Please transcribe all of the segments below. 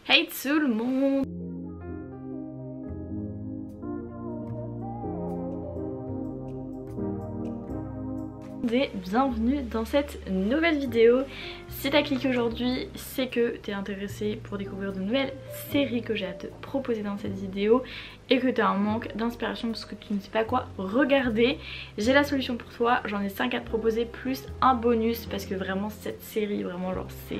Hey tout le monde! Et bienvenue dans cette nouvelle vidéo. Si t'as cliqué aujourd'hui, c'est que t'es intéressé pour découvrir de nouvelles séries que j'ai à te proposer dans cette vidéo et que t'as un manque d'inspiration parce que tu ne sais pas quoi regarder. J'ai la solution pour toi, j'en ai 5 à te proposer plus un bonus parce que vraiment cette série, vraiment genre c'est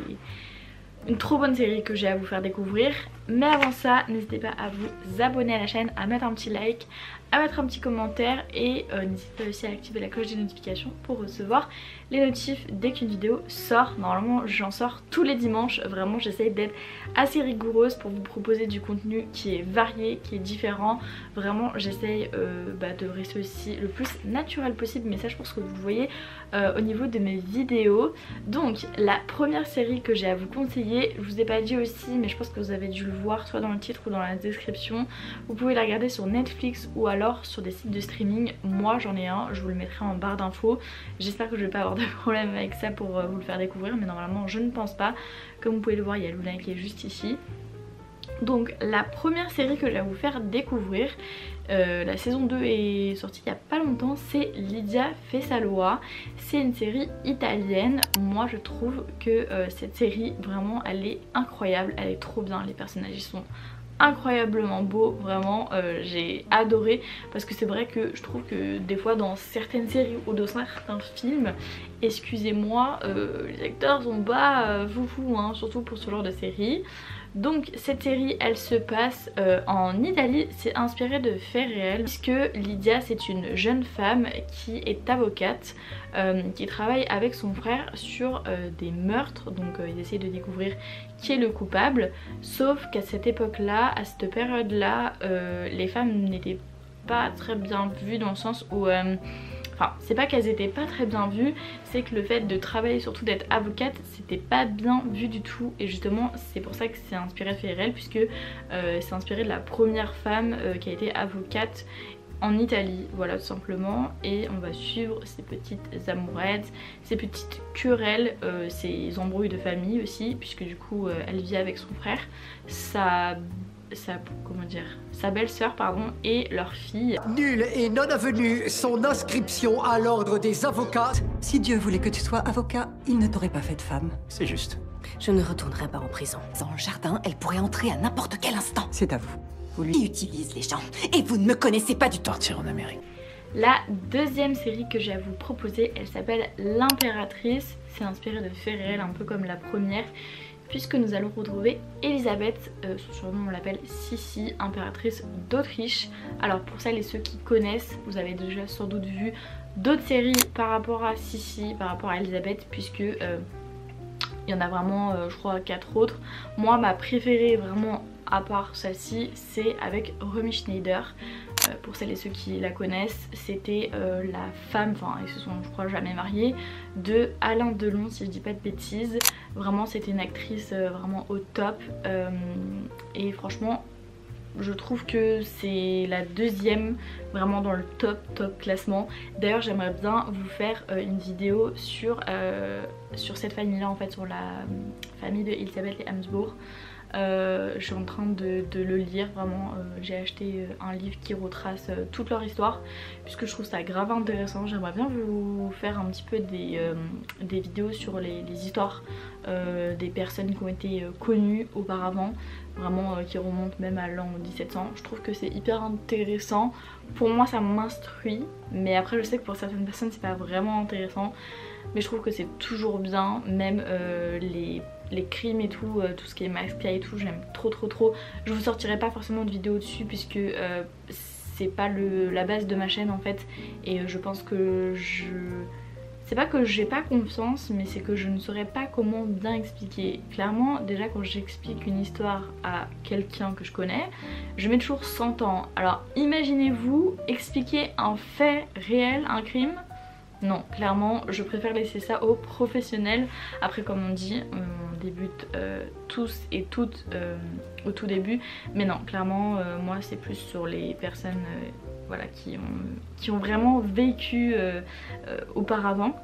une trop bonne série que j'ai à vous faire découvrir. Mais avant ça, n'hésitez pas à vous abonner à la chaîne, à mettre un petit like, à mettre un petit commentaire et n'hésitez pas aussi à activer la cloche des notifications pour recevoir les notifs dès qu'une vidéo sort. Normalement j'en sors tous les dimanches, vraiment j'essaye d'être assez rigoureuse pour vous proposer du contenu qui est varié, qui est différent. Vraiment j'essaye de rester aussi le plus naturel possible, mais ça je pense que vous voyez au niveau de mes vidéos. Donc la première série que j'ai à vous conseiller, je vous ai pas dit aussi mais je pense que vous avez dû le voir soit dans le titre ou dans la description, vous pouvez la regarder sur Netflix ou alors sur des sites de streaming. Moi j'en ai un, je vous le mettrai en barre d'infos. J'espère que je vais pas avoir de problème avec ça pour vous le faire découvrir, mais normalement je ne pense pas. Comme vous pouvez le voir, il y a Luna qui est juste ici. Donc la première série que je vais vous faire découvrir, la saison 2 est sortie il n'y a pas longtemps, c'est Lydia fait sa loi. C'est une série italienne. Moi je trouve que cette série vraiment elle est incroyable, elle est trop bien, les personnages ils sont incroyablement beaux, vraiment j'ai adoré parce que c'est vrai que je trouve que des fois dans certaines séries ou dans certains films, excusez-moi, les acteurs sont pas foufou hein, surtout pour ce genre de série. Donc cette série elle se passe en Italie, c'est inspiré de faits réels puisque Lydia c'est une jeune femme qui est avocate, qui travaille avec son frère sur des meurtres, donc ils essayent de découvrir qui est le coupable, sauf qu'à cette époque là, à cette période là, les femmes n'étaient pas très bien vues dans le sens où... Enfin, c'est pas qu'elles étaient pas très bien vues, c'est que le fait de travailler, surtout d'être avocate, c'était pas bien vu du tout. Et justement, c'est pour ça que c'est inspiré de faits réels, puisque c'est inspiré de la première femme qui a été avocate en Italie, voilà tout simplement. Et on va suivre ces petites amourettes, ces petites querelles, ces embrouilles de famille aussi, puisque du coup elle vit avec son frère, sa belle-sœur pardon, et leur fille. Nulle et non avenue son inscription à l'ordre des avocats. Si Dieu voulait que tu sois avocat, il ne t'aurait pas fait de femme. C'est juste. Je ne retournerai pas en prison. Dans le jardin, elle pourrait entrer à n'importe quel instant. C'est à vous. Vous lui... Il utilise les gens et vous ne me connaissez pas du tout. Partir en Amérique. La deuxième série que j'ai à vous proposer, elle s'appelle L'Impératrice. C'est inspiré de faits réels, un peu comme la première, puisque nous allons retrouver Elisabeth, son surnom on l'appelle Sissi, impératrice d'Autriche. Alors pour celles et ceux qui connaissent, vous avez déjà sans doute vu d'autres séries par rapport à Sissi, par rapport à Elisabeth, puisque il y en a vraiment je crois 4 autres. Moi ma préférée vraiment à part celle-ci, c'est avec Romy Schneider. Pour celles et ceux qui la connaissent, c'était la femme, enfin ils se sont je crois jamais mariés, de Alain Delon si je dis pas de bêtises. Vraiment c'était une actrice vraiment au top et franchement je trouve que c'est la deuxième vraiment dans le top classement. D'ailleurs j'aimerais bien vous faire une vidéo sur cette famille là en fait, sur la famille de Elisabeth et Habsbourg. Je suis en train de le lire, vraiment j'ai acheté un livre qui retrace toute leur histoire puisque je trouve ça grave intéressant. J'aimerais bien vous faire un petit peu des vidéos sur les histoires des personnes qui ont été connues auparavant, vraiment qui remontent même à l'an 1700. Je trouve que c'est hyper intéressant, pour moi ça m'instruit, mais après je sais que pour certaines personnes c'est pas vraiment intéressant, mais je trouve que c'est toujours bien, même les crimes et tout, tout ce qui est mafia et tout, j'aime trop. Je vous sortirai pas forcément de vidéo dessus puisque c'est pas la base de ma chaîne en fait, et je pense que c'est pas que j'ai pas confiance, mais c'est que je ne saurais pas comment bien expliquer. Clairement déjà quand j'explique une histoire à quelqu'un que je connais, je mets toujours 100 ans. Alors imaginez-vous expliquer un fait réel, un crime. Non, clairement je préfère laisser ça aux professionnels. Après comme on dit, on débute tous et toutes au tout début, mais non clairement moi c'est plus sur les personnes voilà, qui ont vraiment vécu auparavant.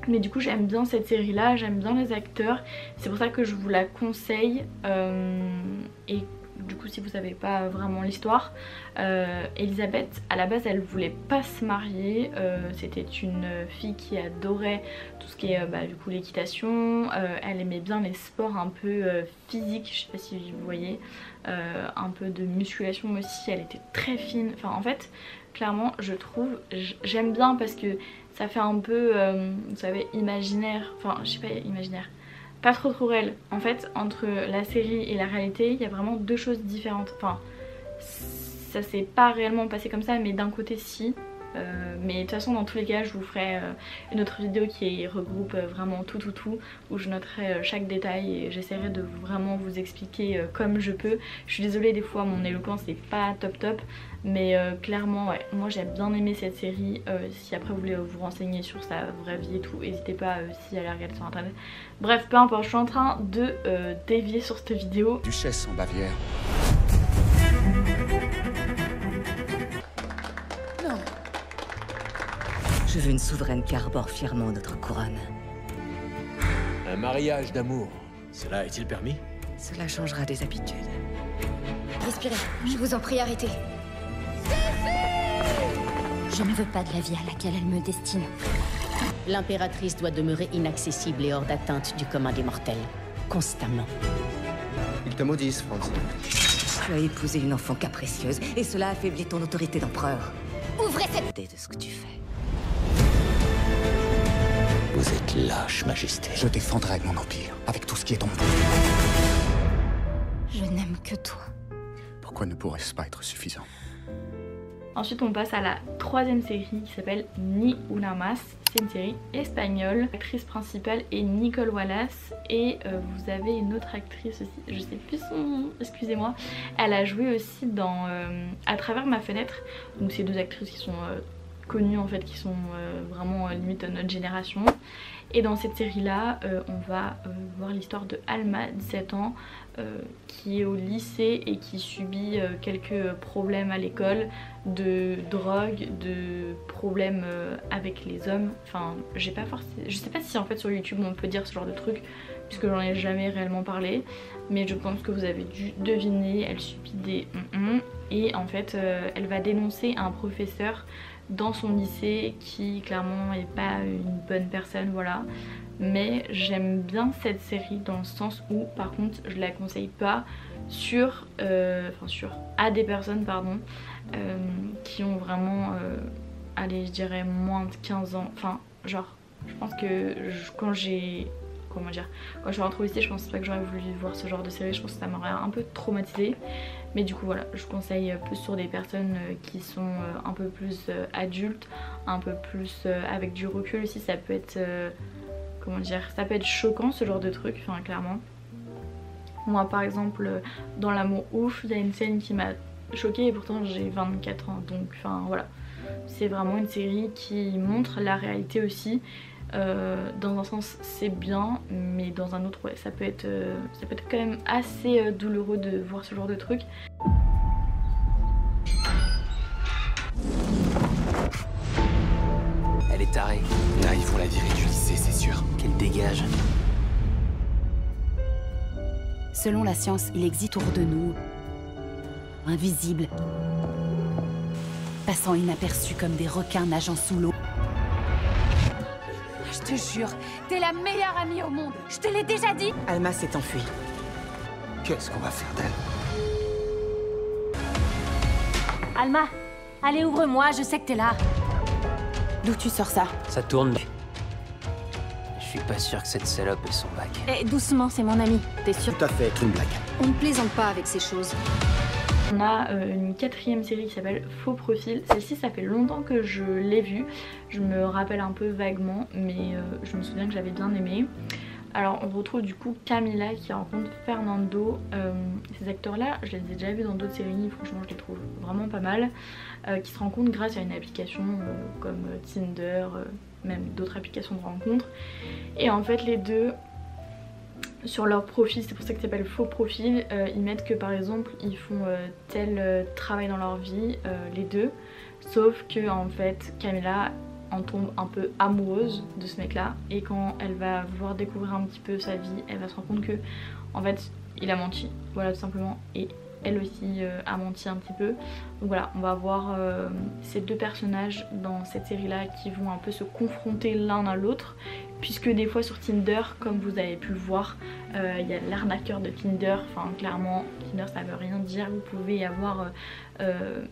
Mais du coup j'aime bien cette série là, j'aime bien les acteurs, c'est pour ça que je vous la conseille. Et du coup si vous savez pas vraiment l'histoire, Elisabeth à la base elle voulait pas se marier, c'était une fille qui adorait tout ce qui est du coup l'équitation, elle aimait bien les sports un peu physiques, je sais pas si vous voyez, un peu de musculation aussi, elle était très fine, enfin en fait clairement je trouve, j'aime bien parce que ça fait un peu, vous savez, imaginaire, enfin je sais pas, imaginaire, pas trop réel. En fait, entre la série et la réalité, il y a vraiment deux choses différentes. Enfin, ça s'est pas réellement passé comme ça, mais d'un côté si. Mais de toute façon dans tous les cas je vous ferai une autre vidéo qui regroupe vraiment tout où je noterai chaque détail et j'essaierai de vraiment vous expliquer comme je peux. Je suis désolée, des fois mon éloquence n'est pas top mais clairement ouais, moi j'ai bien aimé cette série. Si après vous voulez vous renseigner sur sa vraie vie et tout, n'hésitez pas si à la regarder sur internet. Bref, peu importe, je suis en train de dévier sur cette vidéo. Duchesse en Bavière. Je veux une souveraine qui arbore fièrement notre couronne. Un mariage d'amour. Cela est-il permis? Cela changera des habitudes. Respirez, je vous en prie, arrêtez. Je ne veux pas de la vie à laquelle elle me destine. L'impératrice doit demeurer inaccessible et hors d'atteinte du commun des mortels. Constamment. Ils te maudissent, Franz. Tu as épousé une enfant capricieuse et cela affaiblit ton autorité d'empereur. Ouvrez cette... De ce que tu fais. Vous êtes lâche, Majesté. Je défendrai mon empire, avec tout ce qui est en moi. Je n'aime que toi. Pourquoi ne pourrait-ce pas être suffisant? Ensuite on passe à la troisième série qui s'appelle Ni Una Más. C'est une série espagnole. L'actrice principale est Nicole Wallace et vous avez une autre actrice aussi, je sais plus son nom, excusez-moi. Elle a joué aussi dans À travers ma fenêtre. Donc c'est deux actrices qui sont connues en fait, qui sont vraiment limite notre génération. Et dans cette série là on va voir l'histoire de Alma, 17 ans, qui est au lycée et qui subit quelques problèmes à l'école, de drogue, de problèmes avec les hommes. Enfin j'ai pas forcément, je sais pas si en fait sur YouTube on peut dire ce genre de truc puisque j'en ai jamais réellement parlé, mais je pense que vous avez dû deviner. Elle subit des et en fait elle va dénoncer un professeur dans son lycée qui clairement est pas une bonne personne, voilà. Mais j'aime bien cette série dans le sens où par contre je la conseille pas à des personnes pardon qui ont vraiment allez je dirais moins de 15 ans, enfin genre je pense que quand je suis rentrée au lycée je pense pas que j'aurais voulu voir ce genre de série, je pense que ça m'aurait un peu traumatisée. Mais du coup voilà, je conseille plus sur des personnes qui sont un peu plus adultes, un peu plus avec du recul aussi. Ça peut être ça peut être choquant ce genre de truc, enfin clairement. Moi par exemple dans L'amour ouf, il y a une scène qui m'a choquée et pourtant j'ai 24 ans, donc enfin voilà. C'est vraiment une série qui montre la réalité aussi. Dans un sens c'est bien, mais dans un autre ouais, ça peut être quand même assez douloureux de voir ce genre de truc. Elle est tarée. Là ils vont la virer du lycée, c'est sûr. Qu'elle dégage. Selon la science, il existe autour de nous, invisibles, passant inaperçus comme des requins nageant sous l'eau. Je te jure, t'es la meilleure amie au monde. Je te l'ai déjà dit. Alma s'est enfuie. Qu'est-ce qu'on va faire d'elle? Alma, allez ouvre-moi, je sais que t'es là. D'où tu sors ça? Ça tourne. Je suis pas sûr que cette salope ait son bac. Eh, doucement, c'est mon ami. T'es sûr? Tout à fait, être une blague. On ne plaisante pas avec ces choses. On a une quatrième série qui s'appelle Faux Profil. Celle-ci ça fait longtemps que je l'ai vue, je me rappelle un peu vaguement, mais je me souviens que j'avais bien aimé. Alors on retrouve du coup Camila qui rencontre Fernando. Ces acteurs là je les ai déjà vus dans d'autres séries, franchement je les trouve vraiment pas mal, qui se rencontrent grâce à une application comme Tinder, même d'autres applications de rencontres. Et en fait les deux sur leur profil, c'est pour ça que ça s'appelle faux profil, ils mettent que par exemple ils font tel travail dans leur vie, les deux, sauf que en fait Camila en tombe un peu amoureuse de ce mec là, et quand elle va vouloir découvrir un petit peu sa vie, elle va se rendre compte que en fait il a menti, voilà tout simplement, et elle aussi a menti un petit peu. Donc voilà, on va voir ces deux personnages dans cette série là qui vont un peu se confronter l'un à l'autre, puisque des fois sur Tinder, comme vous avez pu le voir, il y a l'arnaqueur de Tinder. Enfin clairement Tinder ça veut rien dire, vous pouvez avoir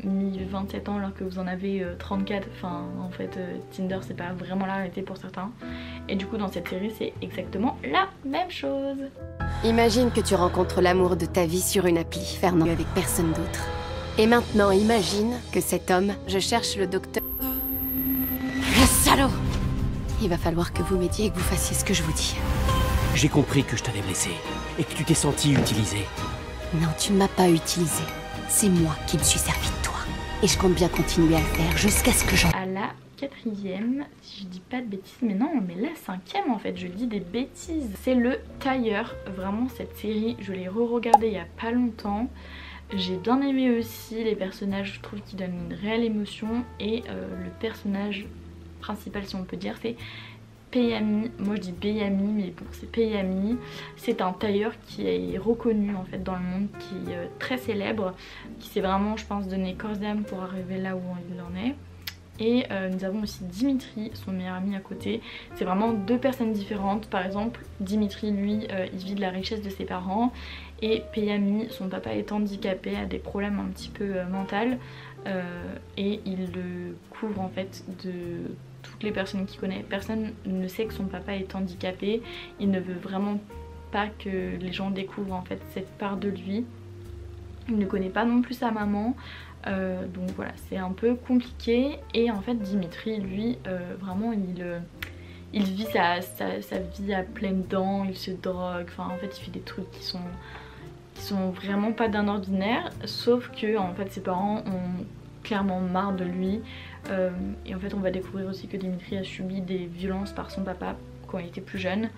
mis 27 ans alors que vous en avez 34. Enfin en fait Tinder c'est pas vraiment la réalité pour certains, et du coup dans cette série c'est exactement la même chose. Imagine que tu rencontres l'amour de ta vie sur une appli, Fernand, avec personne d'autre. Et maintenant, imagine que cet homme, je cherche le docteur... Le salaud! Il va falloir que vous m'aidiez et que vous fassiez ce que je vous dis. J'ai compris que je t'avais blessé et que tu t'es senti utilisé. Non, tu ne m'as pas utilisé. C'est moi qui me suis servi de toi. Et je compte bien continuer à le faire jusqu'à ce que j'en... À la 4e, si je dis pas de bêtises, mais non, mais la 5e en fait, je dis des bêtises. C'est le Tailleur. Vraiment cette série, je l'ai re-regardée il y a pas longtemps. J'ai bien aimé aussi les personnages, je trouve qu'ils donnent une réelle émotion, et le personnage principal si on peut dire c'est Peyami. Moi je dis Peyami mais bon c'est Peyami. C'est un tailleur qui est reconnu en fait dans le monde, qui est très célèbre, qui s'est vraiment je pense donné corps et âme pour arriver là où il en est. Et nous avons aussi Dimitri, son meilleur ami à côté. C'est vraiment deux personnes différentes. Par exemple Dimitri lui il vit de la richesse de ses parents, et Peyami, son papa est handicapé, a des problèmes un petit peu mentaux, et il le couvre en fait de toutes les personnes qu'il connaît. Personne ne sait que son papa est handicapé, il ne veut vraiment pas que les gens découvrent en fait cette part de lui. Il ne connaît pas non plus sa maman, donc voilà c'est un peu compliqué. Et en fait Dimitri lui vraiment il vit sa vie à pleines dents, il se drogue, enfin en fait il fait des trucs qui sont vraiment pas d'un ordinaire, sauf que en fait ses parents ont clairement marre de lui, et en fait on va découvrir aussi que Dimitri a subi des violences par son papa quand il était plus jeune,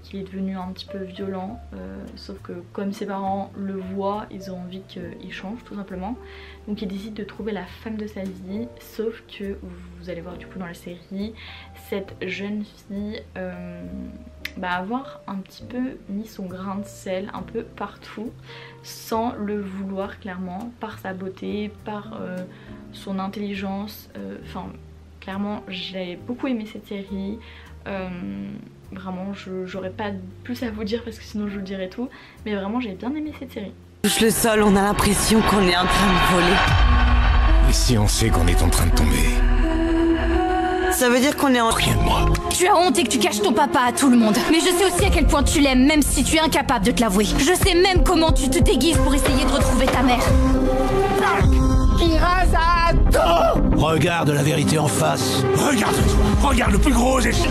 qu'il est devenu un petit peu violent, sauf que comme ses parents le voient, ils ont envie qu'il change tout simplement. Donc il décide de trouver la femme de sa vie, sauf que vous allez voir du coup dans la série, cette jeune fille va avoir un petit peu mis son grain de sel un peu partout, sans le vouloir clairement, par sa beauté, par son intelligence, enfin clairement j'ai beaucoup aimé cette série. Vraiment j'aurais pas plus à vous dire parce que sinon je vous le dirais tout, mais vraiment j'ai bien aimé cette série. Touche le sol, on a l'impression qu'on est en train de voler. Et si on sait qu'on est en train de tomber? Ça veut dire qu'on est en... Rien de moi. Tu as honte et que tu caches ton papa à tout le monde. Mais je sais aussi à quel point tu l'aimes, même si tu es incapable de te l'avouer. Je sais même comment tu te déguises pour essayer de retrouver ta mère. Regarde la vérité en face. Regarde le plus gros échec.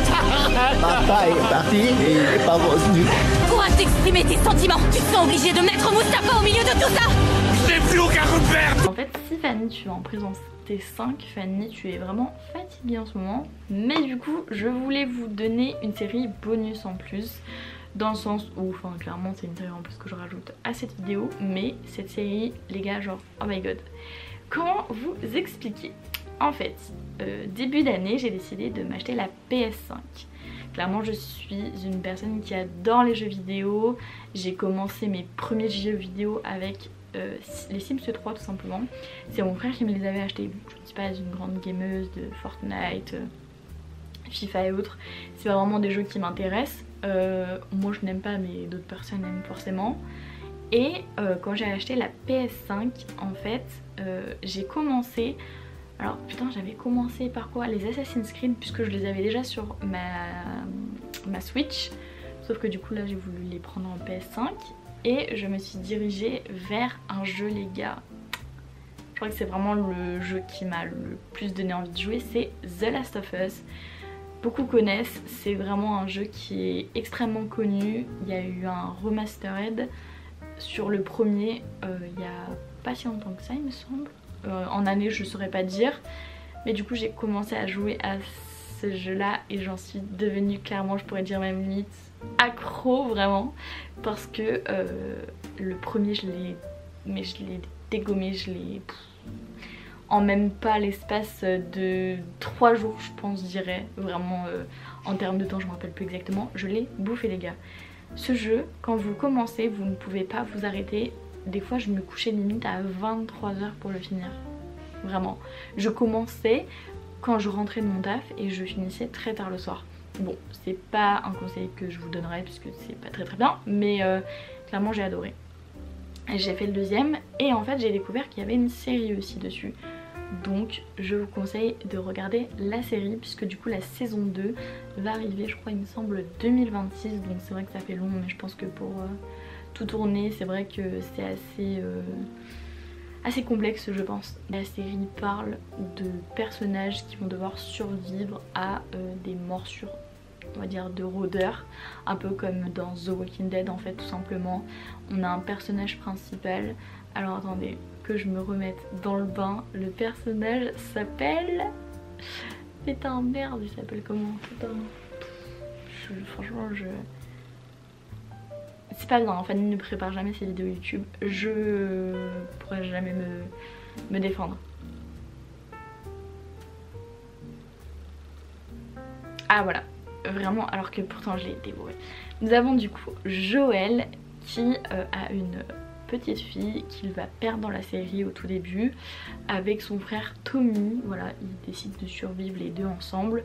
Papa est parti et il n'est pas revenu. Courage d'exprimer tes sentiments. Tu te sens obligé de mettre Mustapha au milieu de tout ça. Je n'ai plus aucun repère. En fait si Fanny tu es en présence des 5, Fanny tu es vraiment fatiguée en ce moment, mais du coup je voulais vous donner une série bonus en plus, dans le sens où, enfin clairement c'est une série en plus que je rajoute à cette vidéo, mais cette série les gars genre oh my god, comment vous expliquer? En fait début d'année j'ai décidé de m'acheter la PS5. Clairement je suis une personne qui adore les jeux vidéo, j'ai commencé mes premiers jeux vidéo avec les Sims 3 tout simplement. C'est mon frère qui me les avait achetés. Je ne suis pas une grande gameuse de Fortnite, FIFA et autres. C'est pas vraiment des jeux qui m'intéressent. Moi je n'aime pas mais d'autres personnes aiment forcément. Et quand j'ai acheté la PS5 en fait j'ai commencé... Alors putain j'avais commencé par quoi? Les Assassin's Creed, puisque je les avais déjà sur ma Switch. Sauf que du coup là j'ai voulu les prendre en PS5. Et je me suis dirigée vers un jeu les gars. Je crois que c'est vraiment le jeu qui m'a le plus donné envie de jouer, c'est The Last of Us. Beaucoup connaissent, c'est vraiment un jeu qui est extrêmement connu. Il y a eu un remastered sur le premier il y a pas si longtemps que ça il me semble. En année je saurais pas dire. Mais du coup j'ai commencé à jouer à ce jeu là et j'en suis devenue clairement, je pourrais dire même limite accro vraiment, parce que le premier je l'ai dégommé, en même pas l'espace de 3 jours je pense, je dirais. Vraiment en termes de temps je me rappelle plus exactement, je l'ai bouffé les gars. Ce jeu, quand vous commencez, vous ne pouvez pas vous arrêter. Des fois je me couchais limite à 23 h pour le finir. Vraiment. Je commençais quand je rentrais de mon taf et je finissais très tard le soir. Bon, c'est pas un conseil que je vous donnerais puisque c'est pas très bien, mais clairement j'ai adoré. J'ai fait le deuxième et en fait j'ai découvert qu'il y avait une série aussi dessus. Donc je vous conseille de regarder la série puisque du coup la saison 2 va arriver, je crois il me semble 2026, donc c'est vrai que ça fait long, mais je pense que pour tout tourner c'est vrai que c'est assez complexe je pense. La série parle de personnages qui vont devoir survivre à des morsures, on va dire, de rôdeurs, un peu comme dans The Walking Dead en fait tout simplement. On a un personnage principal, alors attendez que je me remette dans le bain, le personnage s'appelle... Putain merde, il s'appelle comment? Putain... Franchement je... C'est pas bien, enfin il ne prépare jamais ses vidéos YouTube, je pourrais jamais me défendre. Ah voilà, vraiment, alors que pourtant je l'ai dévoré. Nous avons du coup Joël qui a une petite fille qu'il va perdre dans la série au tout début avec son frère Tommy. Voilà, ils décident de survivre les deux ensemble,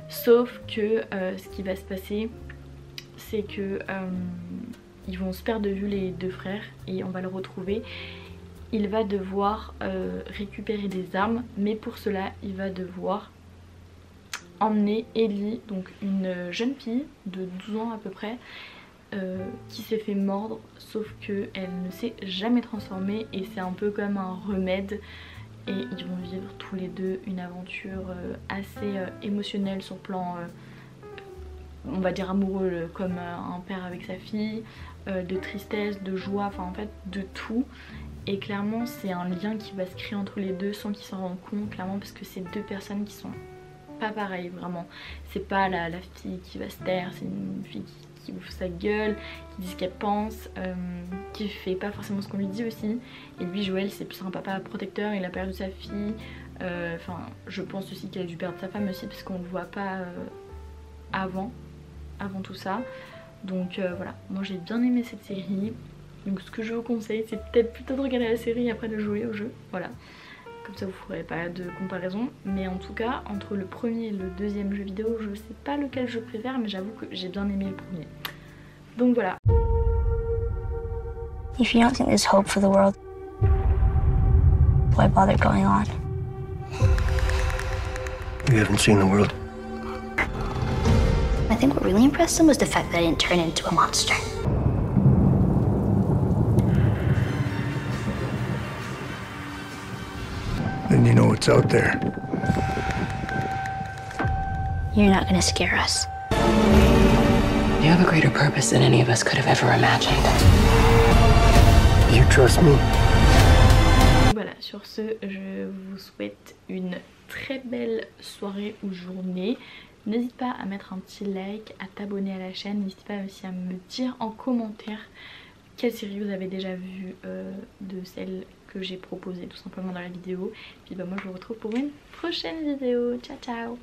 sauf que ce qui va se passer c'est que ils vont se perdre de vue les deux frères et on va le retrouver. Il va devoir récupérer des armes, mais pour cela il va devoir emmener Ellie, donc une jeune fille de 12 ans à peu près, qui s'est fait mordre, sauf qu'elle ne s'est jamais transformée et c'est un peu comme un remède. Et ils vont vivre tous les deux une aventure assez émotionnelle sur le plan, on va dire amoureux, comme un père avec sa fille, de tristesse, de joie, enfin en fait de tout. Et clairement c'est un lien qui va se créer entre les deux sans qu'ils s'en rendent compte, clairement, parce que c'est deux personnes qui sont pas pareilles vraiment. C'est pas la fille qui va se taire, c'est une fille qui ouvre sa gueule, qui dit ce qu'elle pense, qui fait pas forcément ce qu'on lui dit aussi. Et lui Joël c'est plus un papa protecteur, il a perdu sa fille, enfin je pense aussi qu'il a dû perdre sa femme aussi parce qu'on le voit pas avant tout ça. Donc voilà, moi j'ai bien aimé cette série. Donc ce que je vous conseille c'est peut-être plutôt de regarder la série et après de jouer au jeu, voilà. Comme ça vous ferez pas de comparaison. Mais en tout cas entre le premier et le deuxième jeu vidéo, je sais pas lequel je préfère, mais j'avoue que j'ai bien aimé le premier. Donc voilà. If you don't think there's hope for the world, why bother going on? You haven't seen the world. I think what really impressed him was the fact that I didn't turn into a monster. Then you know what's out there. You're not gonna scare us. You have a greater purpose than any of us could have ever imagined. You trust me? Voilà, sur ce, je vous souhaite une très belle soirée ou journée. N'hésite pas à mettre un petit like, à t'abonner à la chaîne. N'hésite pas aussi à me dire en commentaire quelle série vous avez déjà vue de celle que j'ai proposée tout simplement dans la vidéo. Puis bah moi je vous retrouve pour une prochaine vidéo. Ciao ciao.